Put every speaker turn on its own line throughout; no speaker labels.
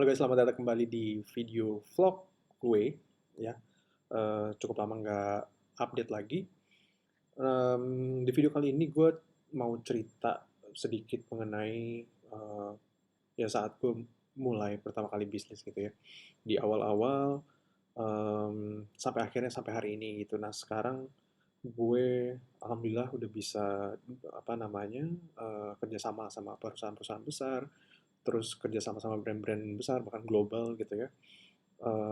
Halo guys, selamat datang kembali di video vlog gue ya. Cukup lama nggak update lagi. Di video kali ini gue mau cerita sedikit mengenai ya saat gue mulai pertama kali bisnis gitu ya. Di awal-awal sampai akhirnya sampai hari ini gitu. Nah sekarang gue alhamdulillah udah bisa apa namanya kerjasama sama perusahaan-perusahaan besar, terus kerja sama-sama brand-brand besar bahkan global gitu ya.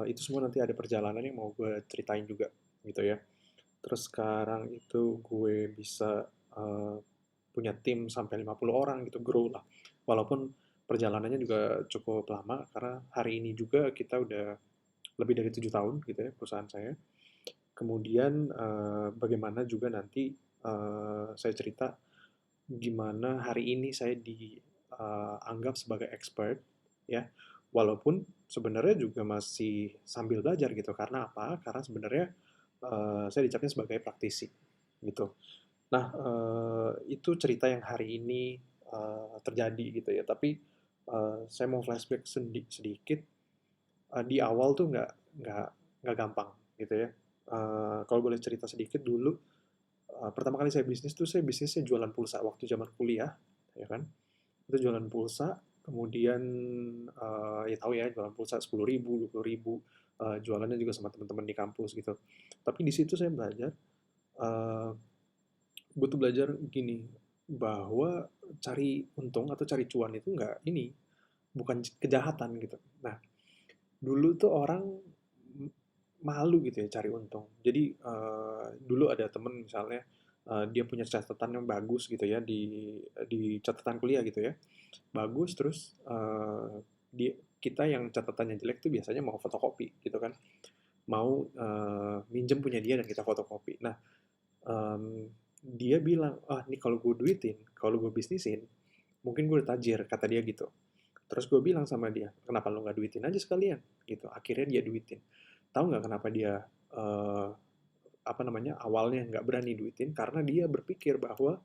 Itu semua nanti ada perjalanan yang mau gue ceritain juga gitu ya. Terus sekarang itu gue bisa punya tim sampai 50 orang gitu, grow lah. Walaupun perjalanannya juga cukup lama karena hari ini juga kita udah lebih dari 7 tahun gitu ya perusahaan saya. Kemudian bagaimana juga nanti saya cerita gimana hari ini saya dianggap sebagai expert ya, walaupun sebenarnya juga masih sambil belajar gitu. Karena apa? Karena sebenarnya saya dicapnya sebagai praktisi gitu. Nah, itu cerita yang hari ini terjadi gitu ya. Tapi saya mau flashback sedikit. Di awal tuh nggak gampang gitu ya. Kalau boleh cerita sedikit dulu, pertama kali saya bisnis tuh saya bisnisnya jualan pulsa waktu zaman kuliah, ya kan. Itu jualan pulsa, kemudian ya tahu ya jualan pulsa 10.000, 20.000, jualannya juga sama teman-teman di kampus gitu. Tapi di situ saya belajar, eee, gue tuh belajar gini, bahwa cari untung atau cari cuan itu nggak ini, bukan kejahatan gitu. Nah, dulu tuh orang malu gitu ya cari untung. Jadi, dulu ada temen misalnya, dia punya catatan yang bagus gitu ya di catatan kuliah gitu ya. Bagus terus, kita yang catatannya jelek tuh biasanya mau fotokopi gitu kan. Mau, minjem punya dia dan kita fotokopi. Nah, dia bilang, "Ah, ini kalau gue duitin, kalau gue bisnisin, mungkin gue udah tajir," kata dia gitu. Terus gue bilang sama dia, "Kenapa lu nggak duitin aja sekalian?" Gitu. Akhirnya dia duitin. Tahu nggak kenapa dia, apa namanya, awalnya nggak berani duitin? Karena dia berpikir bahwa,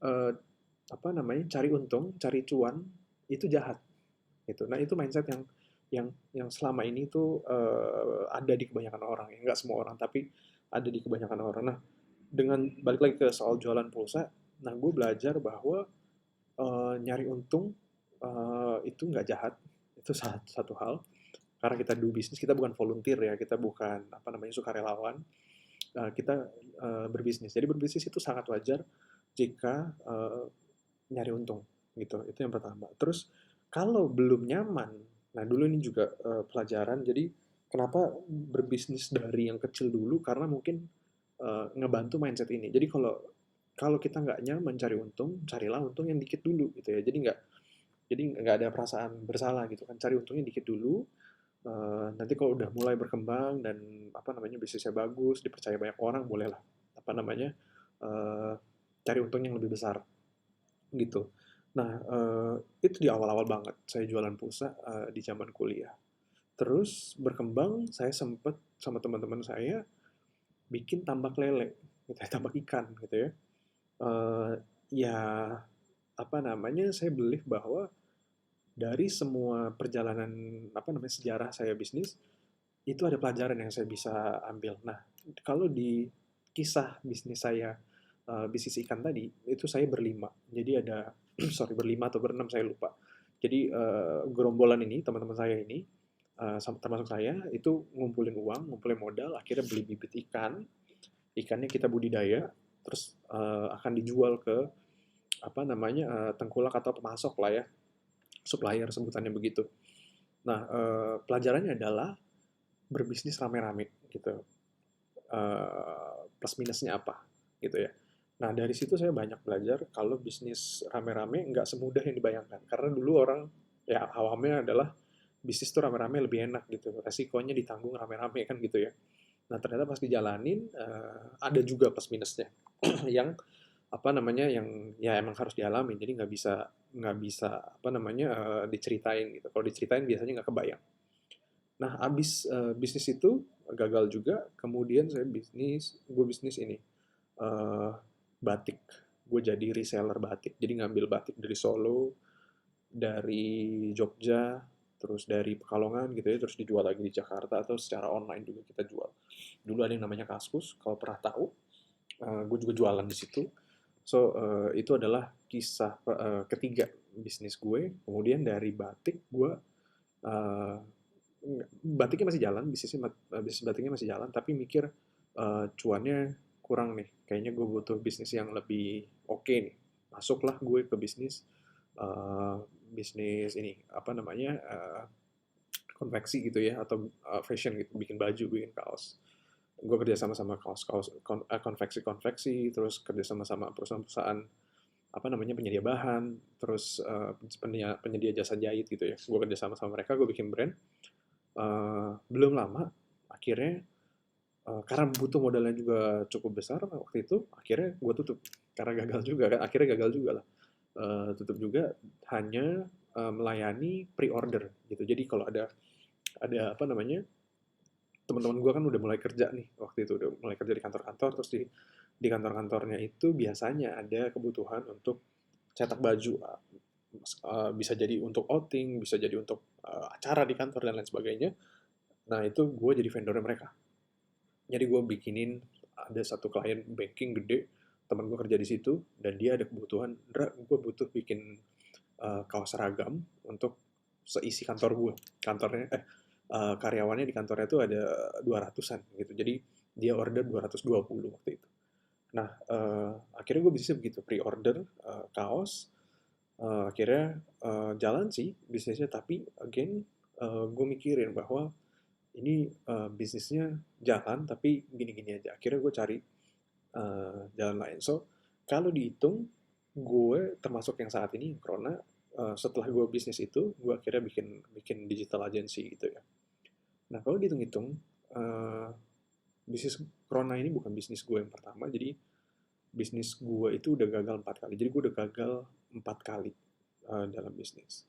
eee, apa namanya, cari untung, cari cuan, itu jahat, gitu. Nah, itu mindset yang selama ini tuh, ada di kebanyakan orang ya, nggak semua orang, tapi ada di kebanyakan orang. Nah, dengan balik lagi ke soal jualan pulsa, nah gue belajar bahwa, nyari untung, itu nggak jahat, itu satu hal. Karena kita do bisnis, kita bukan volunteer ya, kita bukan apa namanya sukarelawan, kita berbisnis. Jadi berbisnis itu sangat wajar jika nyari untung gitu. Itu yang pertama. Terus kalau belum nyaman, nah dulu ini juga pelajaran. Jadi kenapa berbisnis dari yang kecil dulu? Karena mungkin ngebantu mindset ini. Jadi kalau kalau kita nggak nyaman cari untung, carilah untung yang dikit dulu gitu ya. Jadi nggak ada perasaan bersalah gitu kan. Cari untungnya dikit dulu. Nanti kalau udah mulai berkembang dan apa namanya bisnisnya bagus, dipercaya banyak orang, bolehlah apa namanya cari untung yang lebih besar gitu. Nah, itu di awal-awal banget saya jualan pulsa di zaman kuliah. Terus berkembang, saya sempet sama teman-teman saya bikin tambak lele, gitu ya, tambak ikan gitu ya. Eh, ya apa namanya, saya believe bahwa dari semua perjalanan apa namanya sejarah saya bisnis itu ada pelajaran yang saya bisa ambil. Nah, kalau di kisah bisnis saya, bisnis ikan tadi, itu saya berlima. Jadi ada, sorry, berlima atau berenam, saya lupa. Jadi, gerombolan ini, teman-teman saya ini, termasuk saya, itu ngumpulin uang, ngumpulin modal, akhirnya beli bibit ikan, ikannya kita budidaya, terus akan dijual ke, apa namanya, tengkulak atau pemasok lah ya, supplier sebutannya begitu. Nah, pelajarannya adalah berbisnis rame-rame gitu. Plus minusnya apa gitu ya. Nah dari situ saya banyak belajar kalau bisnis rame-rame nggak semudah yang dibayangkan. Karena dulu orang ya awamnya adalah bisnis tuh rame-rame lebih enak gitu. Resikonya ditanggung rame-rame kan gitu ya. Nah ternyata pas dijalanin ada juga plus minusnya yang apa namanya yang ya emang harus dialami. Jadi nggak bisa apa namanya diceritain gitu. Kalau diceritain biasanya nggak kebayang. Nah, abis bisnis itu gagal juga, kemudian gue bisnis ini, eee, batik. Gue jadi reseller batik, jadi ngambil batik dari Solo, dari Jogja, terus dari Pekalongan gitu ya, terus dijual lagi di Jakarta atau secara online juga kita jual. Dulu ada yang namanya Kaskus, kalau pernah tahu, gue juga jualan di situ. So, itu adalah kisah ketiga bisnis gue. Kemudian dari batik, gue uh, batiknya masih jalan, bisnis batiknya masih jalan, tapi mikir cuannya kurang nih. Kayaknya gue butuh bisnis yang lebih oke nih. Masuklah gue ke bisnis uh, bisnis ini apa namanya konveksi gitu ya atau fashion gitu, bikin baju, bikin kaos. Gue kerja sama kaos-kaos konveksi-konveksi, terus kerja sama perusahaan-perusahaan apa namanya penyedia bahan, terus penyedia jasa jahit gitu ya. Gue kerja sama mereka, gue bikin brand. Belum lama, akhirnya karena butuh modalnya juga cukup besar waktu itu, akhirnya gue tutup karena gagal juga kan. Akhirnya gagal juga lah. Tutup juga hanya melayani pre-order gitu. Jadi kalau ada apa namanya teman-teman gue kan udah mulai kerja nih waktu itu udah mulai kerja di kantor-kantor terus di kantor-kantornya itu biasanya ada kebutuhan untuk cetak baju bisa jadi untuk outing bisa jadi untuk acara di kantor dan lain sebagainya. Nah itu gue jadi vendornya mereka, jadi gue bikinin ada satu klien banking gede, teman gue kerja di situ dan dia ada kebutuhan, Dra, gue butuh bikin kaos seragam untuk seisi kantor gue. Kantornya karyawannya di kantornya itu ada 200-an gitu. Jadi dia order 220 waktu itu. Nah, akhirnya gue bisnisnya begitu, pre-order kaos. Akhirnya jalan sih bisnisnya, tapi again gue mikirin bahwa ini bisnisnya jalan, tapi gini-gini aja. Akhirnya gue cari jalan lain. So, kalau dihitung, gue termasuk yang saat ini, Corona, setelah gue bisnis itu, gue akhirnya bikin bikin digital agency gitu ya. Nah, kalau dihitung-hitung, eh, bisnis Corona ini bukan bisnis gue yang pertama, jadi bisnis gue itu udah gagal 4 kali. Jadi gue udah gagal 4 kali dalam bisnis.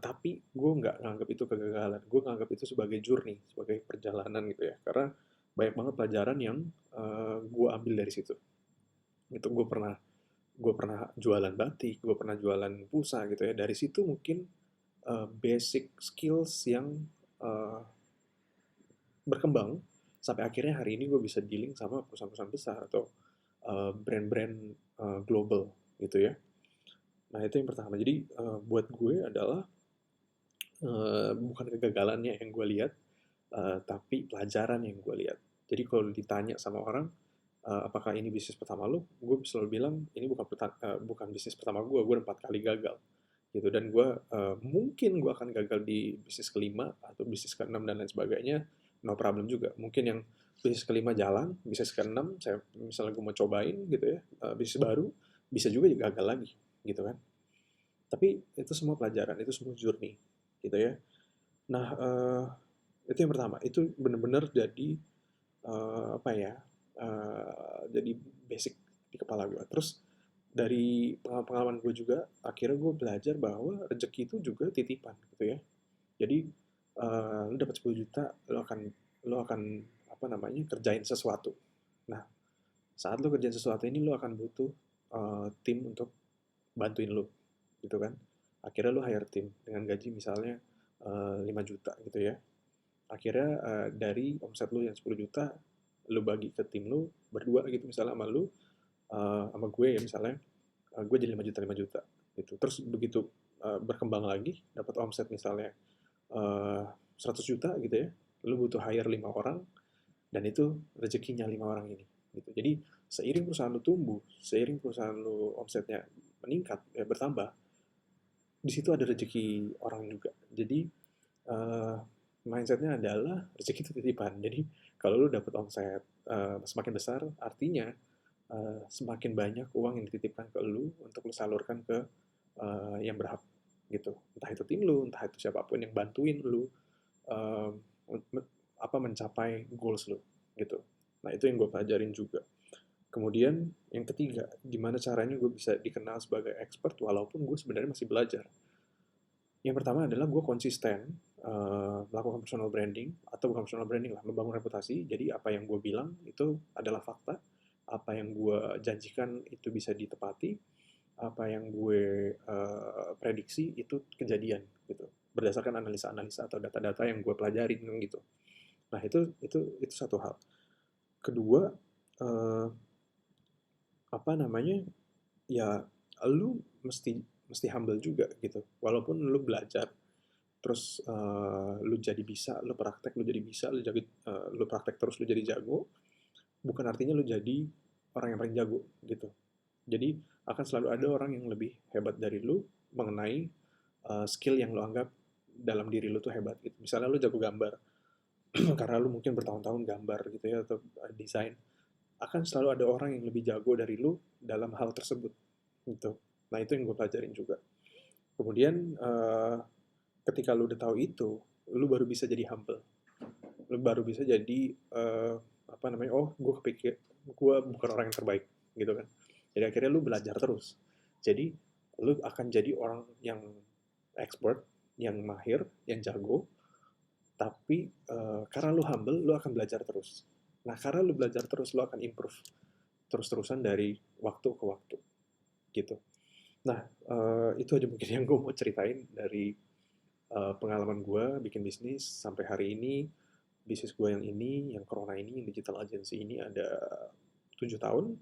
Tapi gue nggak nganggap itu kegagalan, gue nganggap itu sebagai journey, sebagai perjalanan gitu ya. Karena banyak banget pelajaran yang gue ambil dari situ. Itu gue pernah jualan batik, gue pernah jualan pulsa gitu ya. Dari situ mungkin basic skills yang uh, berkembang sampai akhirnya hari ini gue bisa dealing sama perusahaan-perusahaan besar atau brand-brand global gitu ya. Nah itu yang pertama. Jadi buat gue adalah bukan kegagalannya yang gue lihat, tapi pelajaran yang gue lihat. Jadi kalau ditanya sama orang, apakah ini bisnis pertama lu? Gue selalu bilang ini bukan bisnis pertama gue udah 4 kali gagal gitu. Dan gue mungkin gue akan gagal di bisnis kelima atau bisnis keenam dan lain sebagainya, no problem juga. Mungkin yang bisnis kelima jalan, bisnis keenam saya misalnya gue mau cobain gitu ya, bisnis baru bisa juga gagal lagi gitu kan. Tapi itu semua pelajaran, itu semua journey gitu ya. Nah, itu yang pertama, itu benar-benar jadi apa ya? Jadi basic di kepala gue. Terus dari pengalaman gue juga, akhirnya gue belajar bahwa rezeki itu juga titipan gitu ya. Jadi lu dapat 10 juta, lo akan apa namanya kerjain sesuatu. Nah, saat lo kerjain sesuatu ini lo akan butuh tim untuk bantuin lo, gitu kan. Akhirnya lo hire tim dengan gaji misalnya 5 juta gitu ya. Akhirnya dari omset lu yang 10 juta, lu bagi ke tim lu berdua gitu misalnya sama lu, sama gue ya misalnya, gue jadi 5 juta 5 juta gitu. Terus begitu berkembang lagi, dapat omset misalnya 100 juta gitu ya, lu butuh hire 5 orang, dan itu rezekinya 5 orang ini. Gitu. Jadi seiring perusahaan lu tumbuh, seiring perusahaan lu omsetnya meningkat, ya bertambah, di situ ada rezeki orang juga. Jadi uh, mindsetnya adalah rezeki itu titipan. Jadi kalau lu dapat omset semakin besar, artinya semakin banyak uang yang dititipkan ke lu untuk lu salurkan ke yang berhak gitu. Entah itu tim lu, entah itu siapapun yang bantuin lu uh, apa mencapai goals lu gitu. Nah itu yang gue pelajarin juga. Kemudian yang ketiga, gimana caranya gue bisa dikenal sebagai expert walaupun gue sebenarnya masih belajar. Yang pertama adalah gue konsisten melakukan personal branding, atau bukan personal branding lah, membangun reputasi. Jadi apa yang gue bilang itu adalah fakta, apa yang gue janjikan itu bisa ditepati, apa yang gue prediksi itu kejadian gitu. berdasarkan analisa-analisa atau data-data yang gue pelajarin gitu. Nah itu satu hal. Kedua, eh, apa namanya, ya lu mesti mesti humble juga gitu. Walaupun lu belajar, terus lu jadi bisa, lu praktek, lu jadi bisa, lu praktek terus, lu jadi jago, bukan artinya lu jadi orang yang paling jago gitu. Jadi akan selalu ada orang yang lebih hebat dari lu mengenai skill yang lu anggap dalam diri lu tuh hebat gitu. Misalnya lu jago gambar, karena lu mungkin bertahun-tahun gambar gitu ya, atau desain, akan selalu ada orang yang lebih jago dari lu dalam hal tersebut gitu. Nah itu yang gue pelajarin juga. Kemudian ketika lu udah tahu itu, lu baru bisa jadi humble. Lu baru bisa jadi apa namanya? Oh, gue kepikir gue bukan orang yang terbaik gitu kan. Jadi akhirnya lu belajar terus. Jadi lu akan jadi orang yang expert, yang mahir, yang jago, tapi karena lu humble, lu akan belajar terus. Nah, karena lu belajar terus, lu akan improve terus-terusan dari waktu ke waktu, gitu. Nah, itu aja mungkin yang gue mau ceritain dari pengalaman gue bikin bisnis sampai hari ini. Bisnis gue yang ini, yang Corona ini, yang digital agency ini ada 7 tahun,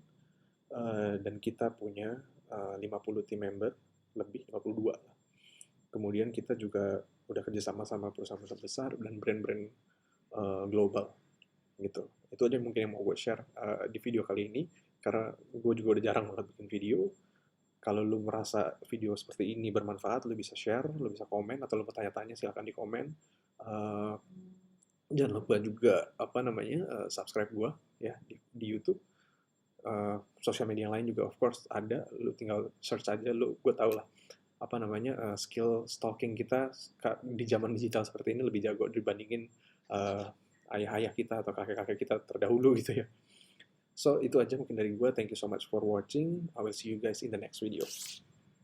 dan kita punya 50 team member, lebih 52 lah. Kemudian kita juga udah kerjasama sama perusahaan-perusahaan besar dan brand-brand global gitu. Itu aja mungkin yang mau gue share di video kali ini, karena gue juga udah jarang banget bikin video. Kalau lu merasa video seperti ini bermanfaat, lu bisa share, lu bisa komen, atau lu bertanya-tanya silahkan di komen. Uh, Jangan lupa juga apa namanya subscribe gue ya di YouTube. Sosial media yang lain juga of course ada. Lu tinggal search aja, gue tau lah apa namanya skill stalking kita di zaman digital seperti ini lebih jago dibandingin uh, ayah-ayah kita atau kakek-kakek kita terdahulu gitu ya. So itu aja mungkin dari gue. Thank you so much for watching. I will see you guys in the next video.